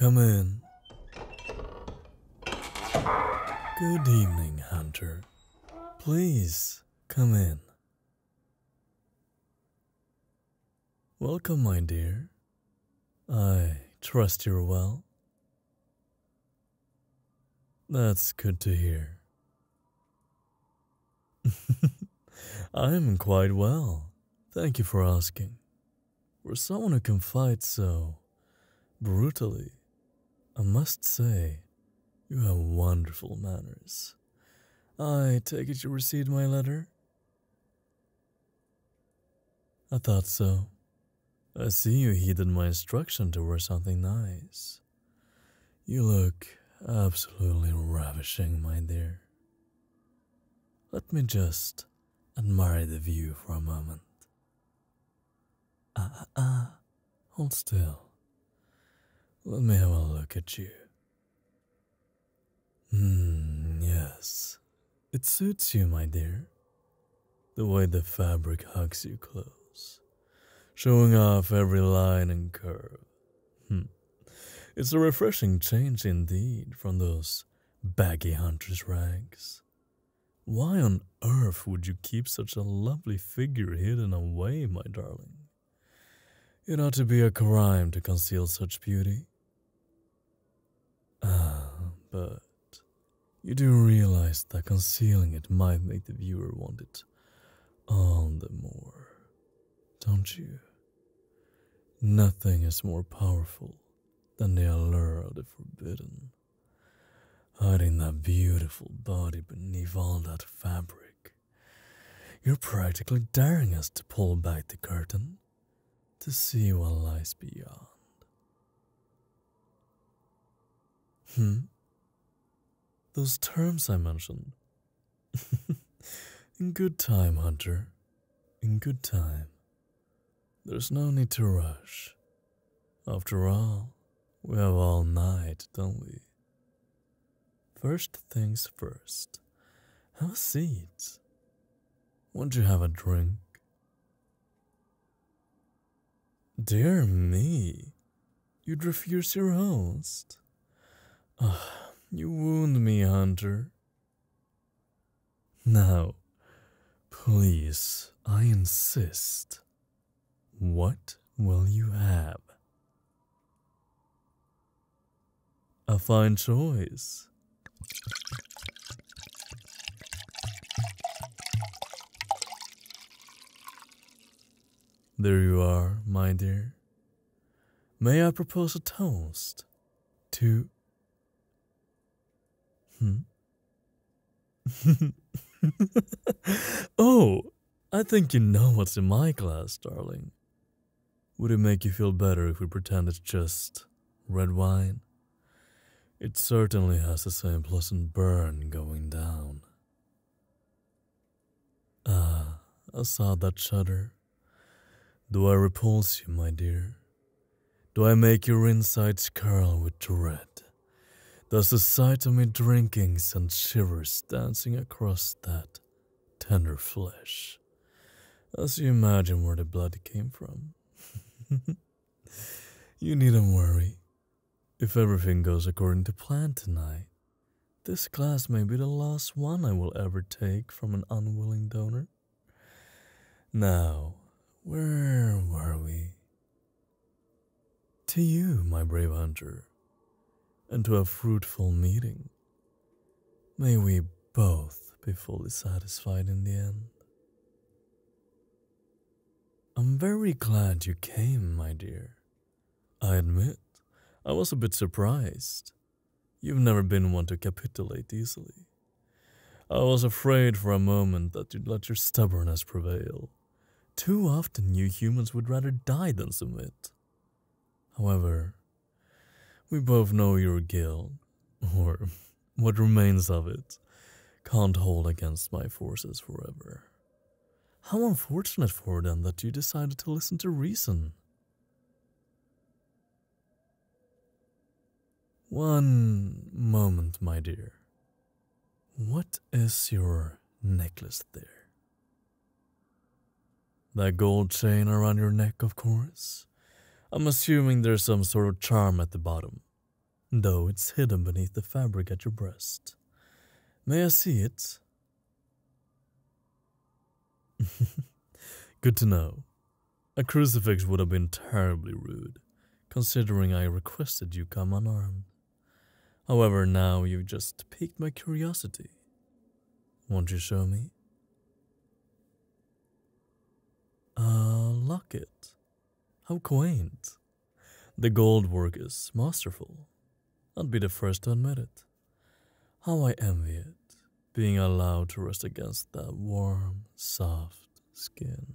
Come in. Good evening, Hunter. Please, come in. Welcome, my dear. I trust you're well. That's good to hear. I'm quite well. Thank you for asking. For someone who can fight so brutally, I must say, you have wonderful manners. I take it you received my letter? I thought so. I see you heeded my instruction to wear something nice. You look absolutely ravishing, my dear. Let me just admire the view for a moment. Hold still. Let me have a look at you. Yes. It suits you, my dear. The way the fabric hugs you close, showing off every line and curve. It's a refreshing change indeed from those baggy hunter's rags. Why on earth would you keep such a lovely figure hidden away, my darling? It ought to be a crime to conceal such beauty. But you do realize that concealing it might make the viewer want it all the more, don't you? Nothing is more powerful than the allure of the forbidden. Hiding that beautiful body beneath all that fabric. You're practically daring us to pull back the curtain to see what lies beyond. Those terms I mentioned. In good time, Hunter. In good time. There's no need to rush. After all, we have all night, don't we? First things first. Have a seat. Won't you have a drink? Dear me. You'd refuse your host. You wound me, Hunter. Now, please, I insist. What will you have? A fine choice. There you are, my dear. May I propose a toast to... Oh, I think you know what's in my glass, darling. Would it make you feel better if we pretend it's just red wine? It certainly has the same pleasant burn going down. I saw that shudder. Do I repulse you, my dear? Do I make your insides curl with dread? Does the sight of me drinking send shivers dancing across that tender flesh, as you imagine where the blood came from? You needn't worry. If everything goes according to plan tonight, this glass may be the last one I will ever take from an unwilling donor. Now, where were we? To you, my brave hunter, and to a fruitful meeting. May we both be fully satisfied in the end. I'm very glad you came, my dear. I admit, I was a bit surprised. You've never been one to capitulate easily. I was afraid for a moment that you'd let your stubbornness prevail. Too often you humans would rather die than submit. However, we both know your guilt, or what remains of it, can't hold against my forces forever. How unfortunate for them that you decided to listen to reason. One moment, my dear. What is your necklace there? That gold chain around your neck, of course. I'm assuming there's some sort of charm at the bottom. though it's hidden beneath the fabric at your breast. May I see it? Good to know. A crucifix would have been terribly rude, considering I requested you come unarmed. However, now you've just piqued my curiosity. Won't you show me? A locket. How quaint. The gold work is masterful. I'd be the first to admit it. How I envy it, being allowed to rest against that warm, soft skin.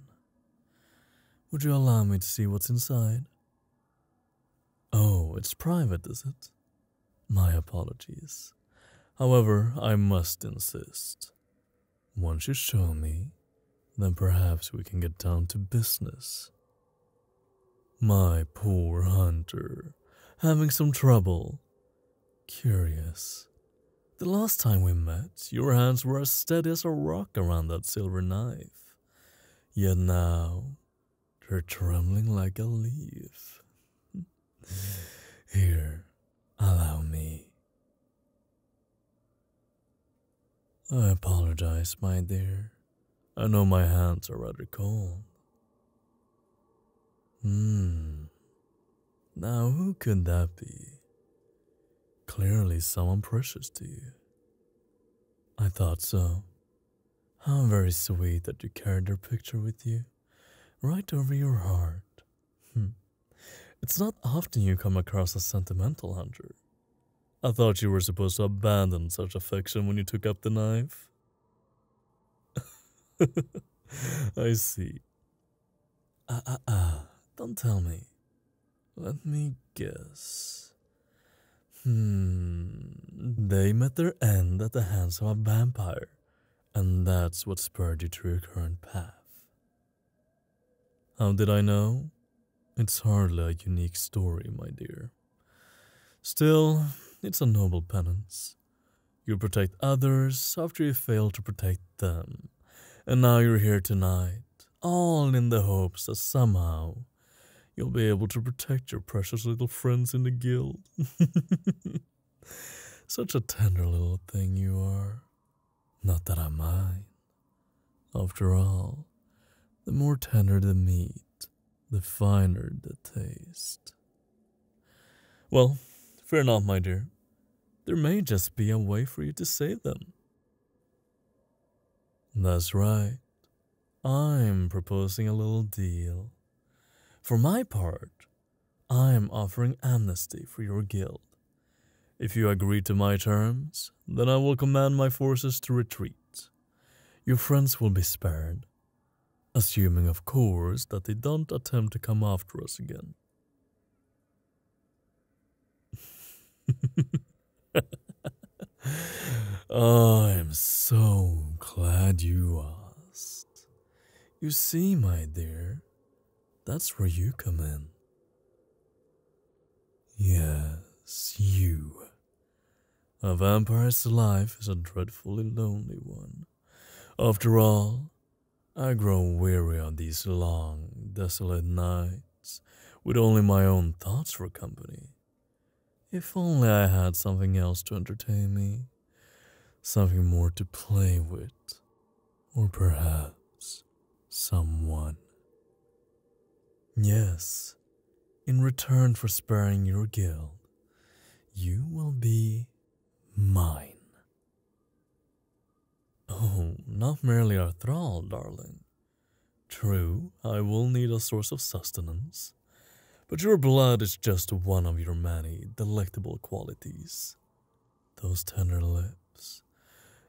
Would you allow me to see what's inside? Oh, it's private, is it? My apologies. However, I must insist. Once you show me, then perhaps we can get down to business. My poor hunter, having some trouble. Curious. The last time we met, your hands were as steady as a rock around that silver knife. Yet now, they're trembling like a leaf. Here, allow me. I apologize, my dear. I know my hands are rather cold. Now who could that be? Clearly someone precious to you. I thought so. How very sweet that you carried their picture with you, right over your heart. It's not often you come across a sentimental hunter. I thought you were supposed to abandon such affection when you took up the knife. I see. Don't tell me. Let me guess. They met their end at the hands of a vampire, and that's what spurred you to your current path. How did I know? It's hardly a unique story, my dear. Still, it's a noble penance. You protect others after you fail to protect them, and now you're here tonight, all in the hopes that somehow you'll be able to protect your precious little friends in the guild. Such a tender little thing you are. Not that I mind. After all, the more tender the meat, the finer the taste. Well, fear not, my dear. There may just be a way for you to save them. That's right. I'm proposing a little deal. For my part, I'm offering amnesty for your guild. If you agree to my terms, then I will command my forces to retreat. Your friends will be spared, assuming, of course, that they don't attempt to come after us again. Oh, I'm so glad you asked. You see, my dear, that's where you come in. Yes, you. A vampire's life is a dreadfully lonely one. After all, I grow weary of these long, desolate nights with only my own thoughts for company. If only I had something else to entertain me, something more to play with, or perhaps someone. Yes, in return for sparing your guild, you will be mine. Oh, not merely a thrall, darling. True, I will need a source of sustenance, but your blood is just one of your many delectable qualities. Those tender lips,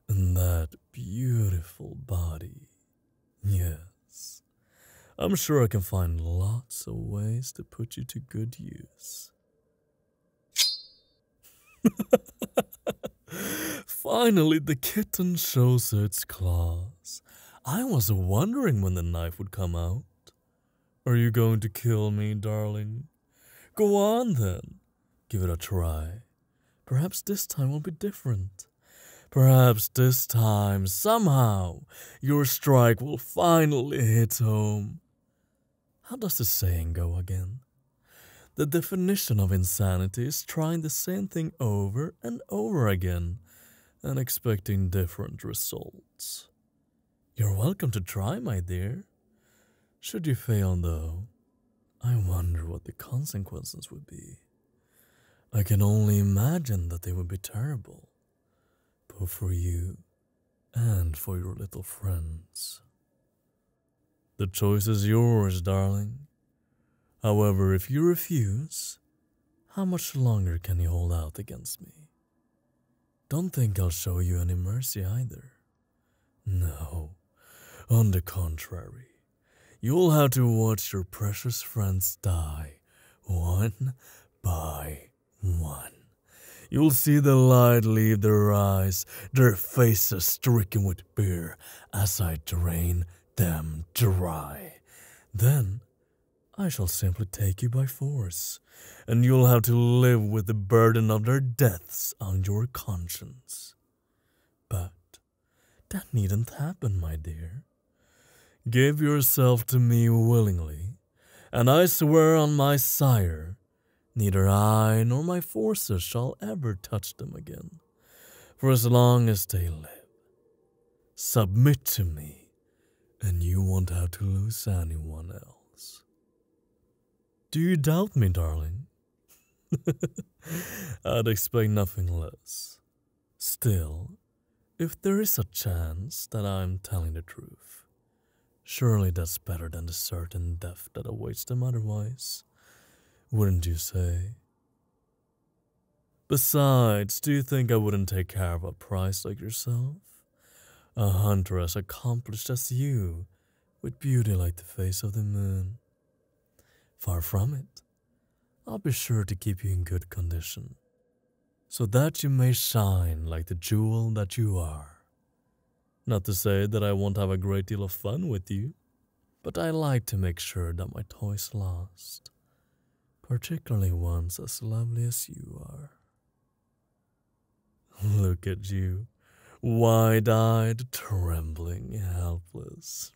and that beautiful body. Yes, I'm sure I can find lots of ways to put you to good use. Finally, the kitten shows its claws. I was wondering when the knife would come out. Are you going to kill me, darling? Go on, then. Give it a try. Perhaps this time will be different. Perhaps this time, somehow, your strike will finally hit home. How does the saying go again? The definition of insanity is trying the same thing over and over again and expecting different results. You're welcome to try, my dear. Should you fail, though, I wonder what the consequences would be. I can only imagine that they would be terrible, both for you and for your little friends. The choice is yours, darling. However, if you refuse, how much longer can you hold out against me? Don't think I'll show you any mercy either. No, on the contrary. You'll have to watch your precious friends die, one by one. You'll see the light leave their eyes, their faces stricken with fear, as I drain them dry. Then, I shall simply take you by force, and you'll have to live with the burden of their deaths on your conscience. But that needn't happen, my dear. Give yourself to me willingly, and I swear on my sire, neither I nor my forces shall ever touch them again, for as long as they live. Submit to me, and you won't have to lose anyone else. Do you doubt me, darling? I'd expect nothing less. Still, if there is a chance that I'm telling the truth, surely that's better than the certain death that awaits them otherwise, wouldn't you say? Besides, do you think I wouldn't take care of a prize like yourself? A hunter as accomplished as you, with beauty like the face of the moon. Far from it. I'll be sure to keep you in good condition, so that you may shine like the jewel that you are. Not to say that I won't have a great deal of fun with you, but I like to make sure that my toys last, particularly ones as lovely as you are. Look at you, wide-eyed, trembling, helpless,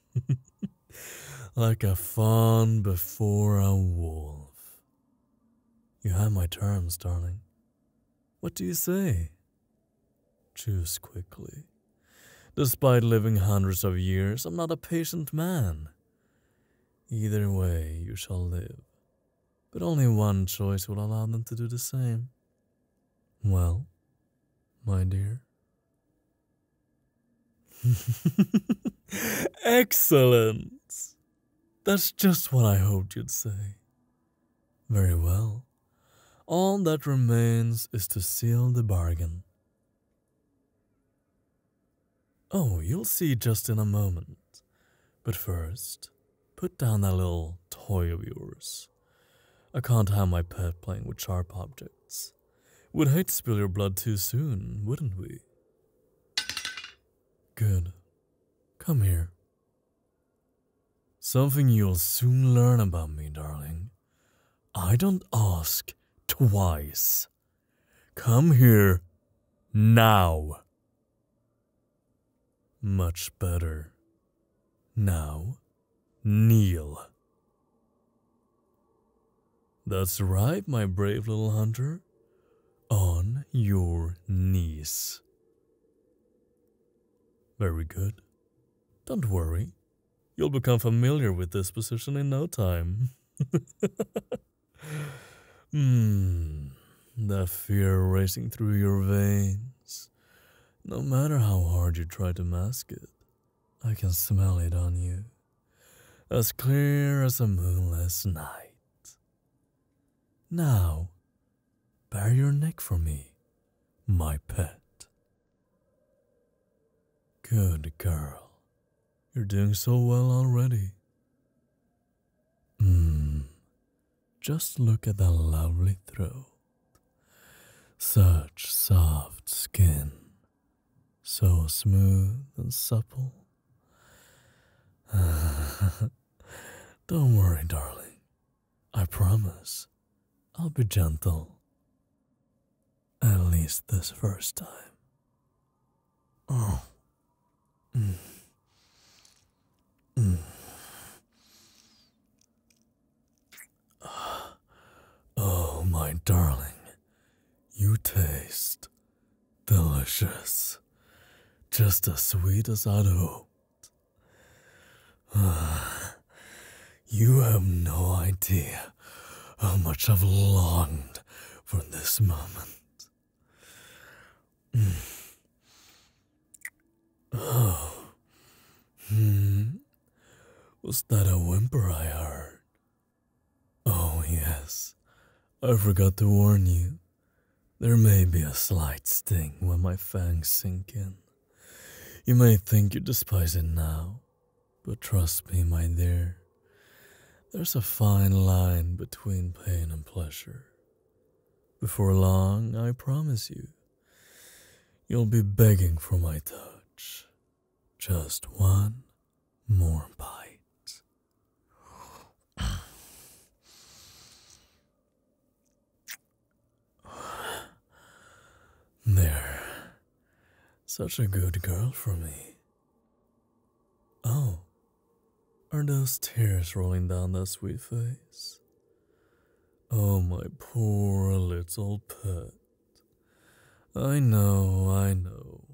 like a fawn before a wolf. You have my terms, darling. What do you say? Choose quickly. Despite living hundreds of years, I'm not a patient man. Either way, you shall live, but only one choice will allow them to do the same. Well, my dear. Excellent! That's just what I hoped you'd say. Very well. All that remains is to seal the bargain. Oh, you'll see just in a moment. But first, put down that little toy of yours. I can't have my pet playing with sharp objects. We'd hate to spill your blood too soon, wouldn't we? Good. Come here. Something you'll soon learn about me, darling. I don't ask twice. Come here now. Much better. Now, kneel. That's right, my brave little hunter. On your knees. Very good. Don't worry. You'll become familiar with this position in no time. That fear racing through your veins. No matter how hard you try to mask it, I can smell it on you. As clear as a moonless night. Now, bare your neck for me, my pet. Good girl. You're doing so well already. Just look at that lovely throat. Such soft skin. So smooth and supple. Don't worry, darling. I promise I'll be gentle. At least this first time. Oh. My darling, you taste delicious. Just as sweet as I'd hoped. You have no idea how much I've longed for this moment. Oh. Was that a whimper I heard? Oh, yes. I forgot to warn you. There may be a slight sting when my fangs sink in. You may think you despise it now, but trust me, my dear. There's a fine line between pain and pleasure. Before long, I promise you, you'll be begging for my touch. Just one more bite. There. Such a good girl for me. Oh, are those tears rolling down that sweet face? Oh, my poor little pet. I know.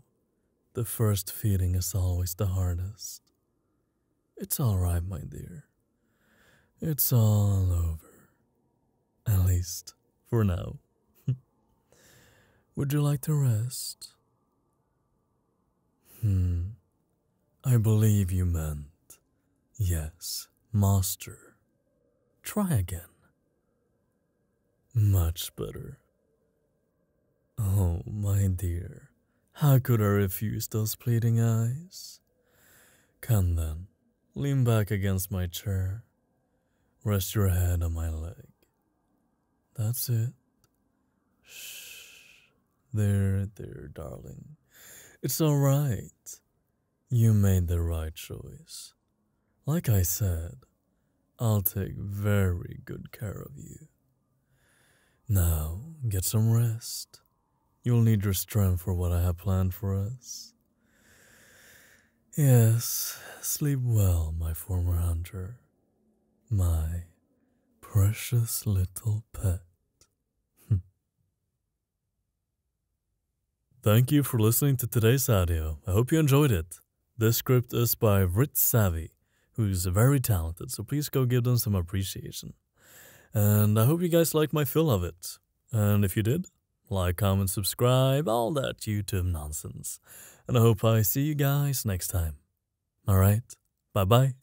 The first feeding is always the hardest. It's alright, my dear. It's all over. At least, for now. Would you like to rest? I believe you meant, yes, master. Try again. Much better. Oh, my dear, how could I refuse those pleading eyes? Come then, lean back against my chair. Rest your head on my leg. That's it. Shh. There, darling. It's all right. You made the right choice. Like I said, I'll take very good care of you. Now, get some rest. You'll need your strength for what I have planned for us. Yes, sleep well, my former hunter. My precious little pet. Thank you for listening to today's audio. I hope you enjoyed it. This script is by WritSavvy, who's very talented, so please go give them some appreciation. And I hope you guys liked my fill of it. And if you did, like, comment, subscribe, all that YouTube nonsense. And I hope I see you guys next time. Alright, bye-bye.